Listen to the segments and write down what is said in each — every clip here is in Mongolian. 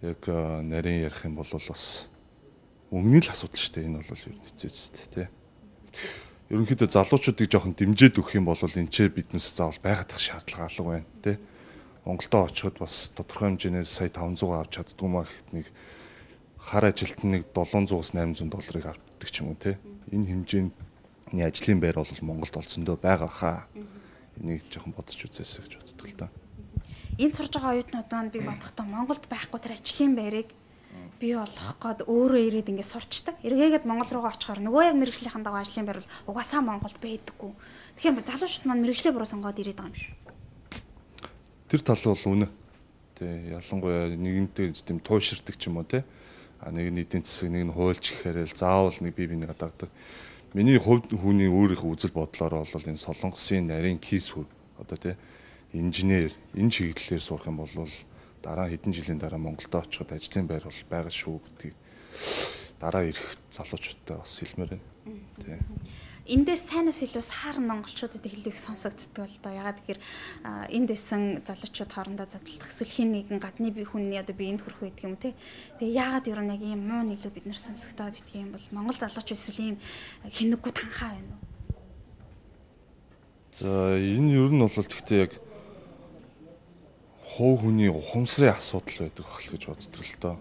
яг нарийн ярих юм бол бас өмнө нь л асуудал шүү дээ. Энэ бол ер нь хэцээчтэй тий. Ерөнхийдөө залуучуудыг жоохон дэмжиж өгөх юм бол энэ ч биднээс заавал байгаад их шаардлага алга байна тий. Монголдо очиход бас тодорхой хэмжээнээс сая 500 авч чаддгүй маа гэхэд нэг хар ажилт нэг 700-800 долларыг авдаг ч юм уу тий. Энэ хэмжээний ажлын байр бол Монголд олцсондоо байгаа хаа. Энийг жоохон бодож үзээсэй гэж боддог л доо. Энд сурж байгаа оюутнууд маань би бодохдоо Монголд байхгүй тэр ажлын байрыг бий болгох гээд өөрөө ирээд ингээд сурчдаг. Эргээгээд Монгол руугаа очихоор нөгөө яг мэрэгжлийнхэн дагуу ажлын байр бол угаасаа Монголд байдаггүй. Тэгэхээр залуучууд маань мэрэгжлээ буруу сонгоод ирээд байгаа юм шүү. Тэр тал бол үнэ. Тэ ялангуяа нэгэнтэй тийм тууширдаг ч юм уу те. Нэг нь эдийн засаг, нэг нь хуульч гэхээр л заавал нэг бие биенээ гадагдаг. Миний хувьд хүний өөрийнхөө үзэл бодлоор бол энэ Солонгосын нарийн кейс одоо те инженер энэ чиглэлээр сурах юм бол дараа хэдэн жилийн дараа Монголд очиход ажлын байр бол байгаа шүү гэдгийг дараа ирэх залуучуудтай бас хэлмээр байна. Тэ. Эндээс сайнаас илүү саарн монголчуудад илүү их сонсогддог л доо. Ягаад гэхээр энд исэн залуучууд хоорондоо зодтолдох эсвэл хин нэгэн гадны бие хүний одоо би энд хүрэх гэдэг юм те. Тэгээ ягаад ер нь яг ийм муу илүү бид нар сонсогдоод идэх юм бол монгол залуучууд эсвэл ийм хинэггүй танхаа байна уу? За энэ ер нь бол гэхдээ яг хувь хүний ухамсарын асуудал байдаг байх гэж боддог л доо.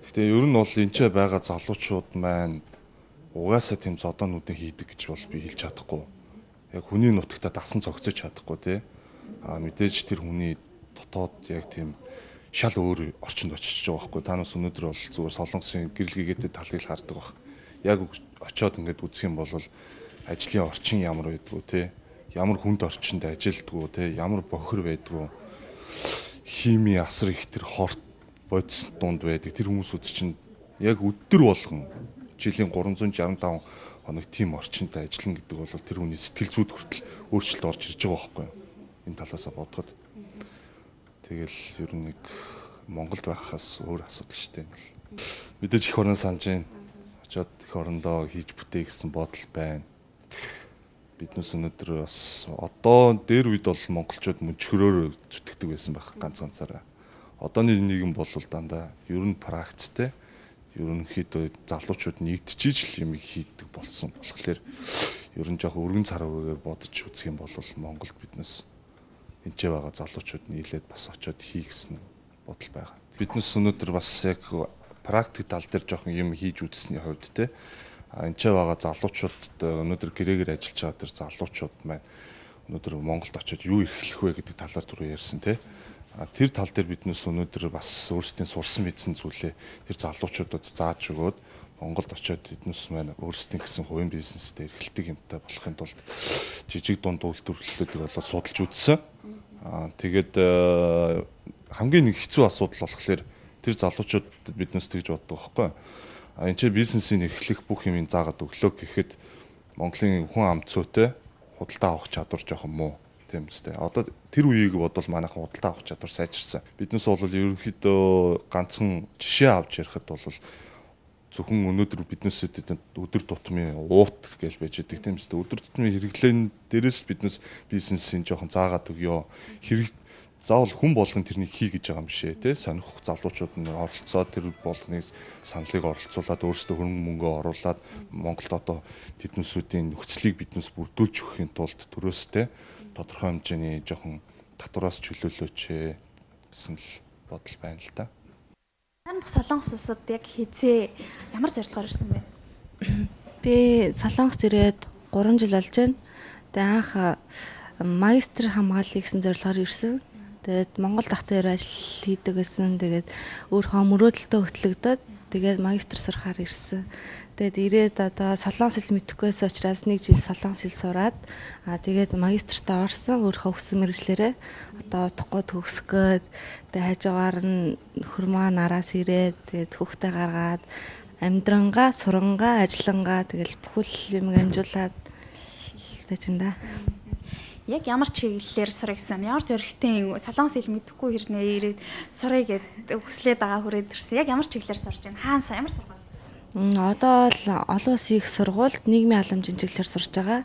Гэхдээ ер нь бол энэ ч байгаа залуучууд маань угаасаа тийм зодоонуудыг хийдэг гэж бол би хэлж чадахгүй. Яг хүний нутагта дасан цогцож чадахгүй тий. Мэдээж тэр хүний дотоод яг тийм шал өөр орчинд очиж байгаа байхгүй. Та нас өнөөдөр бол зүгээр солонгосын гэрэл гэгээтэй талыг хардаг баг. Яг очиод ингээд үзэх юм бол ажлын орчин ямар байдгүй тий. Ямар хүнд орчинд ажилдгүү тий. Ямар бохир байдгүй. Хими асар их тэр хорт бодис дунд байдаг. Тэр хүмүүсүүд чинь яг өдөр болгон жилийн 365 хоног тийм орчинд ажиллана гэдэг бол тэр хүний сэтгэл зүйд хүртэл өөрчлөлт орж ирж байгаа байхгүй юу? Энэ талаасаа бодоход. Тэгэл ер нь нэг Монголд байхаас өөр асуудал шүү дээ. Мэдээж их орон санаж байна. Очоод их орондоо хийж бүтээ гэсэн бодол байна. Биднээс өнөөдөр бас одоо дээр үед бол монголчууд мөнчгөрөөр зүтгэдэг байсан байх ганцаараа. Одооны нийгэм бол дандаа ер нь практиктэй ерөнхийдөө залуучууд нэгдчихэж л юм хийдэг болсон. Тэгэхээр ер нь жоох өргөн цар үгээр бодож үзэх юм бол Монголд биднээс энэчээ байгаа залуучууд нийлээд бас очиод хий гэсэн бодол байгаа. Биднээс өнөөдөр бас яг практик тал дээр жоохон юм хийж үзсний хувьд те энэчээ байгаа залуучууд өнөөдөр гэрээгээр ажиллаж байгаа тэр залуучууд маань өнөөдөр Монголд очиод юу эрхлэх вэ гэдэг талаар түрүү ярьсан те. Тэр тал дээр биднээс өнөөдөр бас өөрсдийн сурсан мэдсэн зүйлээ тэр залуучуудад зааж өгөөд Монголд очиод биднээс маань өөрсдийн гэсэн хувийн бизнестэй эрхэлдэг юмтай болохын тулд жижиг дунд үйлдвэрлэлүүдийг болоод судалж үзсэн. Тэгээд хамгийн нэг хэцүү асуудал болохоор тэр залуучуудад биднээс тэгж боддог байхгүй. Энд чинь бизнесийн эрхлэх бүх юмыг заагаад өглөө гэхэд Монголын хүн амт цөөтэй худалдаа авах чадвар жоохон муу. Тийм үстэй. Одоо тэр үеийг бодвол манайхан худалдаа авах чадвар сайжирсан. Биднээс бол ерөнхийдөө ганцхан жишээ авч ярихад бол зөвхөн өнөөдөр биднээс өдөр тутмын уут гэж байж байгаа тийм үстэй. Өдөр тутмын хэрэглэн дээрээс биднээс бизнесийн жоохон заагаад өгөө. Заавал хүн болгон тэрнийг хий гэж байгаа юм шээ тий. Сонирхох залуучууд нь оролцоод тэр болгоныг саналыг оролцуулаад өөрсдөө хөрөнгө мөнгө оруулаад Монголд одоо тэднүүсүүдийн нөхцөлийг биднээс бүрдүүлж өгөхийн тулд төрөөстэй тодорхой хэмжээний жоохон татвараас чөлөөлөөч гэсэн л бодол байна л да. Харин Солонгос улсад яг хизээ ямар зорилгоор ирсэн бэ? Би Солонгост ирээд 3 жил болж байна. Тэгээ анх магистр хамгааллыг гэсэн зорилгоор ирсэн. Тэгээд Монгол дахтай ажил хийдэг гэсэн. Тэгээд өөрийнхөө мөрөөдөлтөө хөтлөгдөд тэгээд магистр сурахаар ирсэн. Тэгээд ирээд одоо солонгос хэл мэдэхгүйс учраас 1 жил солонгос хэл сураад тэгээд магистртаа орсон өөрийнхөө өгсөн мэргэжлэрээ одоо удахгүй төгсөх гээд тэгээд хажуугаар нь хөрмөө нараас ирээд тэгээд хүүхдээ гаргаад амьдрангаа сурангаа ажиллангаа тэгэл бүхэл юм амжуулаад байж энэ да. Яг ямар чиглэлээр сурах гэсэн ямар зоригтой солонгос хэл мэдэхгүй хэрнээ ирээд сурах гэд өслээд байгаа хүрээд ирсэн. Яг ямар чиглэлээр сурж байна? Хаана ямар сургууль? Одоо л олон улсын их сургуульд нийгмийн халамжийн чиглэлээр сурж байгаа.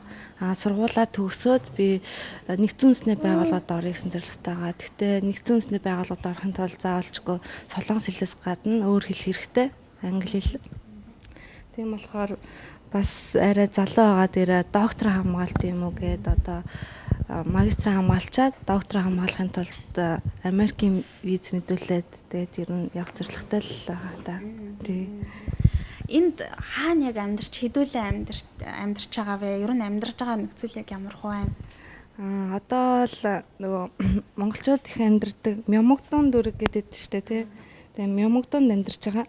Сургуулаа төгсөөд би нэгдсэн үндэсний байгууллагад орё гэсэн зорилготой байгаа. Гэхдээ нэгдсэн үндэсний байгууллагад орохын тулд заавалжгүй солонгос хэлээс гадна өөр хэл хэрэгтэй. Англи хэл. Тийм болохоор бас арай залуу байгаа дээрээ доктор хамгаалт юм уу гээд одоо магистр хамгаалчаад доктор хамгаалахын тулд Америкийн виз мэдүүлээд тэгээд ер нь явах зорилготой л байгаа да. Тий. Энд хаана яг амьдарч хэдүүлээ амьдарч байгаа вэ? Ер нь амьдарч байгаа нөхцөл яг ямар хөө байна? Одоо л нөгөө монголчууд их амьдардаг Мямогдон дүрэг гэдэг штэ тий. Тэгээ Мямогдонд амьдарч байгаа.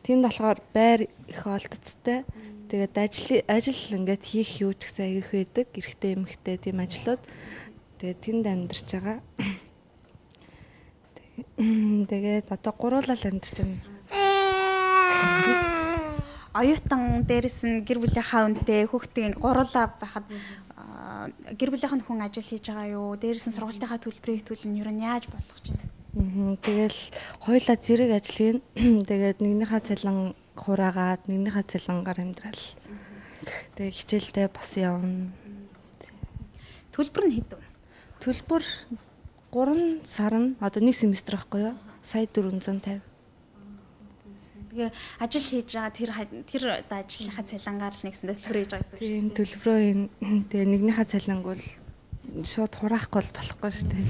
Тэнд болохоор байр их олдцтой. Тэгээд ажил ингээд хийх юу ч гэсэн аяг байдаг. Эрэгтэй эмэгтэй тийм ажлууд. Тэгээд тэнд амьдарч байгаа. Тэгээд одоо гуруулал амьдарч байна. Оюутан дээрэс нь гэр бүлийнхаа үнэтэй хүүхдийн гурлаа байхад гэр бүлийнх нь хүн ажил хийж байгаа юу? Дээрэс нь сургалтынхаа төлбөрийг төлнө ер нь яаж болох ч юм. Тэгэл хоёулаа зэрэг ажил хийн. Тэгээд нэгнийхээ цалин хураагаад нэгнийхээ цалингаар амьдрал. Тэгээд хичээлдээ бас явна. Төлбөр нь хэд вэ? Төлбөр 3 сар нь одоо 1 семестр байхгүй юу? Сая 450. Тэгээ ажил хийж байгаа тэр одоо ажлынхаа цалингаар л нэгсэн төлбөр хийж байгаа гэсэн. Тийм төлбөрөө тэгээ нэгнийхээ цалинг бол шууд хураахгүй болохгүй шүү дээ.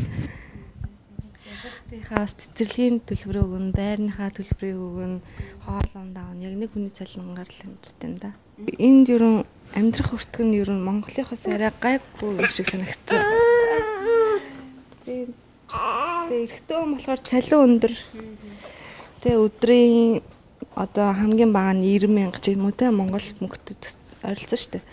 Тийхээс цэцэрлэгийн төлбөрөө өгнө, байрныхаа төлбөрийг өгнө, хоол унд аавна. Яг нэг хүний цалингаар л амьдтай юм да. Энд ерөн амьдрах хүртэг нь ерөн Монголынхоос арай гайгүй юм шиг санагдсан. Тэгээ эрэгтэй хүн болохоор цалин өндөр. Тэгээ өдрийн одоо хамгийн бага нь 90,000 ч юм уу те Монгол мөнгөд ойролцоо шүү дээ.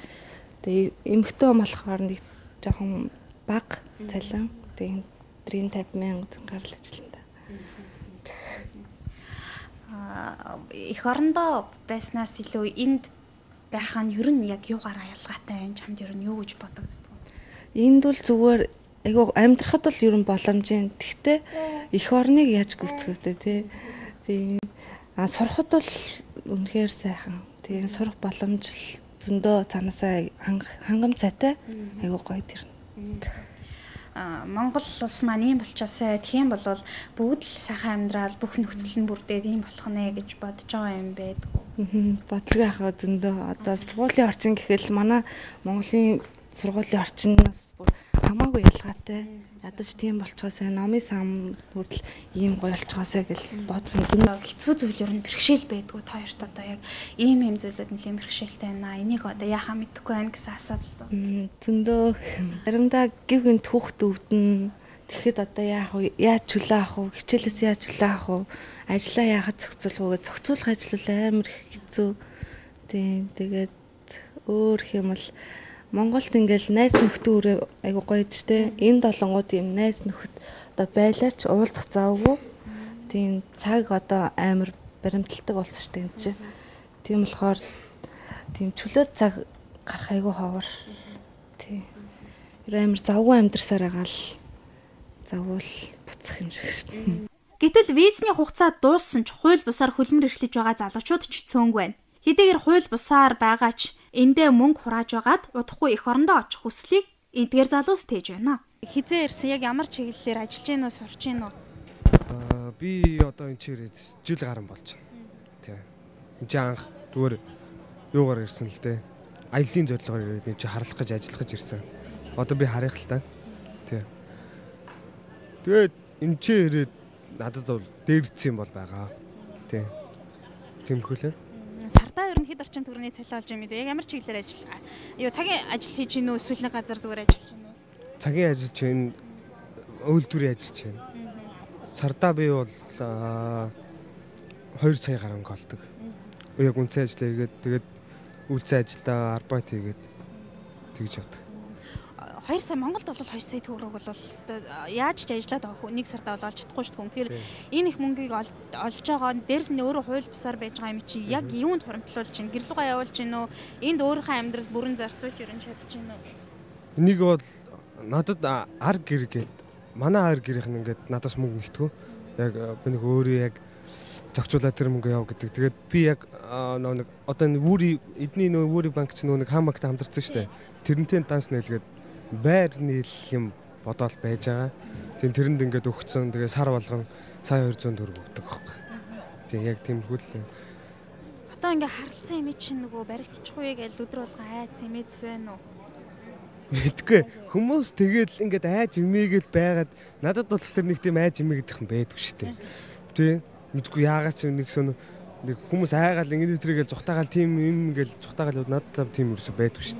Тэгээ эмэгтэй хүн болохоор нэг жоохон бага цалин. Тэгээ өдрийн 50,000 гарал ажиллана. Эх орондоо байснаас илүү энд байх нь ер нь яг юугаараа ялгаатай юм чамд ер нь юу гэж бодогддог? Энд бол зүгээр айгу амьдрахад бол ер нь боломжийн. Тэгтээ эх орныг яаж гүйцэтгэв те. Тийм сурахад бол үнэхээр сайхан. Тийм сурах боломж зөндөө цаанаасаа хангам цайтай айгу гоё тэр. Монгол улс маань ийм болчоосоо тийм бол бүгд л сайхан амьдрал бүх нөхцөл нь бүрдээд ийм болох нэ гэж бодож байгаа юм байдгүй. Бодлого яхаа зөндөө одоо сургуулийн орчин гэхэл манай Монголын сургуулийн орчиноос бүр хамаагүй ялгаатай. Ядаж тийм болчоосоо номын сан хүртэл ийм гоё болчоосоо гэж бодлого зөндөө хэцүү зүйл ер нь бэрхшээл байдгүй та хоёрт одоо яг ийм зүйлүүд нэлийн бэрхшээлтэй байна. Энийг одоо яхаа мэдэхгүй байна гэсэн асуудал. Зөндөө заримдаа гів гинт хүүхд өвдөн. Тэгэхэд одоо яах вэ? Яаж чөлөө авах вэ? Хичээлээс яаж чөлөө авах вэ? Ажлаа яахад зохицуулах вэ? Зохицуулах ажил бол амар хэцүү. Тийм тэгээд өөр юм бол Монголд ингээл найз нөхдөөрөө айгу гоё дээ. Энэ долонгууд юм найз нөхд одоо байлаач уулзах завгүй. Тийм цаг одоо амар баримталдаг болсон шүү дээ энэ чинь. Тийм болохоор тийм чөлөө цаг гарах айгу ховор. Тийм. Амар завгүй амьдрсаар байгаа л завгүй буцах юм шиг шүү дээ. Гэтэл визний хугацаа дууссан ч хууль бусаар хөлмөр эрхлэж байгаа залуучууд ч цөөнгүй байна. Хэдийгээр хууль бусаар байгаа ч эндээ мөнгө хурааж байгаад удахгүй эх орондоо очих хүслийг эдгээр залуус тээж байна. Хизээ ирсэн яг ямар чиглэлээр ажиллаж гин үү сурч гин үү? Би одоо энэ чирээд жил гарсан болж байна. Тий. Энд чи анх зүгээр юугаар ирсэн л дээ. Аяллаа зорилгоор ирээд энэ чи харлах гэж ажиллах гэж ирсэн. Одоо би харих л та. Тий. Тэгээд энэ чи ирээд надад бол дээрдсэн юм бол байгаа. Тий. Тэмхүүлээ. Сартаа ер нь хэд орчим төгрөгийн цалин олж юм бэ? Яг ямар чиглэлээр ажиллах? Юу цагийн ажил хийж гин үү? Эсвэл газар зүгээр ажиллаж гин үү? Цагийн ажил чинь үйлдвэрийн ажил чинь. Сардаа би бол 2 сая гаруй олдог. Яг үнцэн ажиллаа хийгээд тэгээд үйлцэн ажиллаа арбайт хийгээд тэгж явдаг. 2 сая Монголд бол 2 сая төгрөг бол яаж ч ажиллаад байгаа нэг сартаа бол олж чадахгүй шүү дээ. Тэгэхээр энэ их мөнгийг олж байгаа дээрс нь өөрөө хууль бусаар байж байгаа юм чи яг юунд хуримтлуулж чинь гэрлүүгээ явуулж гин үү? Энд өөрийнхөө амьдрал бүрэн зарцуулж ирэн чадж гин үү? Энийг бол надад ар гэр гээд манай ар гэрийнх нь ингээд надаас мөнгө нэгтгэв. Яг би нэг өөрөө яг зохицуулаад тэр мөнгө яв гэдэг. Тэгээд би яг нэг одоо эдний вүүри банк ч нэг хамагтай хамтарсан шүү дээ. Тэрнтэй данс нээлгээд байр нийл юм бодоол байж байгаа. Тийм тэрэнд ингээд өгцөн. Тэгээ сар болгон сая 200 төгрөг өгдөг байхгүй. Тийм яг тийм хүлээ. Одоо ингээ харилцан имиж чинь нөгөө баригдчихгүй гэж өдөр болго айц имиж байна уу? Мэдгүй. Хүмүүс тэгэл ингээд айж имээгээл байгаад надад бол тэгэхээр нэг тийм айж имээ гэдэг юм байдгүй шүү дээ. Тийм мэдгүй яагаад ч нэг хүмүүс айгаал ингээд тэргээл зүхтаагаал тийм юм ингээл зүхтаагаал надад тийм ерөөсөй байдгүй шүү дээ.